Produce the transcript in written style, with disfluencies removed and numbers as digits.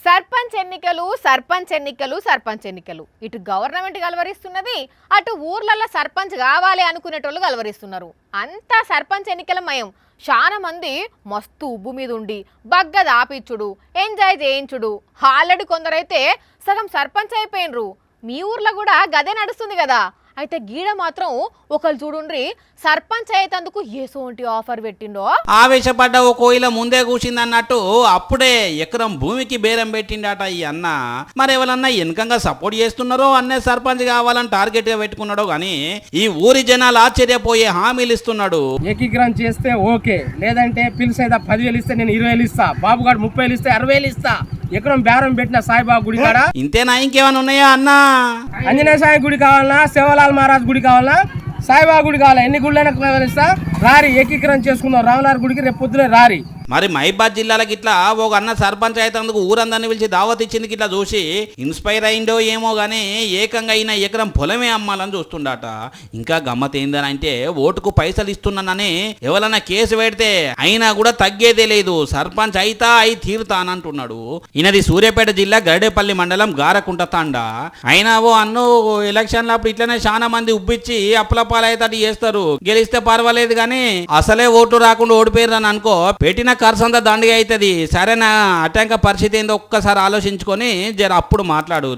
సర్పంచ్ ఎన్నికలు ఇటు గవర్నమెంట్ గలవరిస్తున్నది, అటు ఊర్లలో సర్పంచ్ కావాలి అనుకునేటోళ్ళు గలవరిస్తున్నారు. అంతా సర్పంచ్ ఎన్నికల మయం. చాలా మంది మస్తు ఉబ్బు మీద ఉండి బగ్గ దాపిచ్చుడు, ఎంజాయ్ చేయించుడు. ఆల్రెడీ కొందరైతే సగం సర్పంచ్ అయిపోయినరు. మీ ఊర్లో కూడా గదే నడుస్తుంది కదా. అయితే గీడ మాత్రం ఒకళ్ళు చూడుండ్రి, సర్పంచ్ అయ్యేందుకు ఏసోంటి ఆఫర్ పెట్టిండో. ఆవేశపడ్డ ఓ కోయిల ముందే కూర్చిందన్నట్టు అప్పుడే ఎకరం భూమికి బేరం పెట్టిండట ఈ అన్న. మరి ఎవరన్నా వెనకంగా సపోర్ట్ చేస్తున్నారో అన్నే సర్పంచ్ కావాలని టార్గెట్ గా పెట్టుకున్నాడో గానీ ఈ ఊరి జనాలు ఆశ్చర్యపోయే హామీలు ఇస్తున్నాడు. ఏకీకరణ చేస్తే ఓకే, లేదంటే పిలిచేదా 10,000 ఇస్తే నేను 20,000 ఇస్తా, బాబుగాడు 30,000 ఇస్తే 60,000 ఇస్తా. ఎకరం బేరం పెట్టిన సాయిబాబా గుడి కాడ. ఇంతేనా ఇంకేమైనా ఉన్నాయా అన్న? ఆంజనేయ స్వామి గుడి కావాలన్నా, సేవలాల్ మహారాజ్ గుడి కావాలన్నా, సాయిబాబా గుడి కావాలా, ఎన్ని గుళ్ళైనా ఇస్తా. రారి ఏకీకరణ చేసుకుందాం రామనాథ్ గుడికి రేపు పొద్దునే రారి. మరి మహిబాద్ జిల్లాలకి ఇట్లా ఒక అన్న సర్పంచ్ అయినందుకు ఊరందరిని పిలిచి దావత్ ఇచ్చింది. ఇట్లా చూసి ఇన్స్పైర్ అయిందో ఏమో గానీ ఏకంగా అయినా ఎకరం పొలమే అమ్మాలని చూస్తుండట. ఇంకా గమ్మత్ ఏందని అంటే ఓటుకు పైసలు ఇస్తున్నానని ఎవరన్నా కేసు పెడితే అయినా కూడా తగ్గేదే లేదు, సర్పంచ్ అయితా అయి తీరుతా అని అంటున్నాడు. ఈయనది సూర్యాపేట జిల్లా గరడేపల్లి మండలం గారకుంట తాండ. అయినా ఓ అన్ను ఎలక్షన్ల అప్పుడు ఇట్లనే చాలా మంది ఉబ్బిచ్చి అప్పులపాలైతే చేస్తారు, గెలిస్తే పర్వాలేదు కానీ అసలే ఓటు రాకుండా ఓడిపోయారు అని అనుకో, పెట్టిన ఖర్చు అంతా దండిగా అవుతుంది. సరేనా, అటంక పరిస్థితి ఏందో ఒక్కసారి ఆలోచించుకొని జర అప్పుడు మాట్లాడు.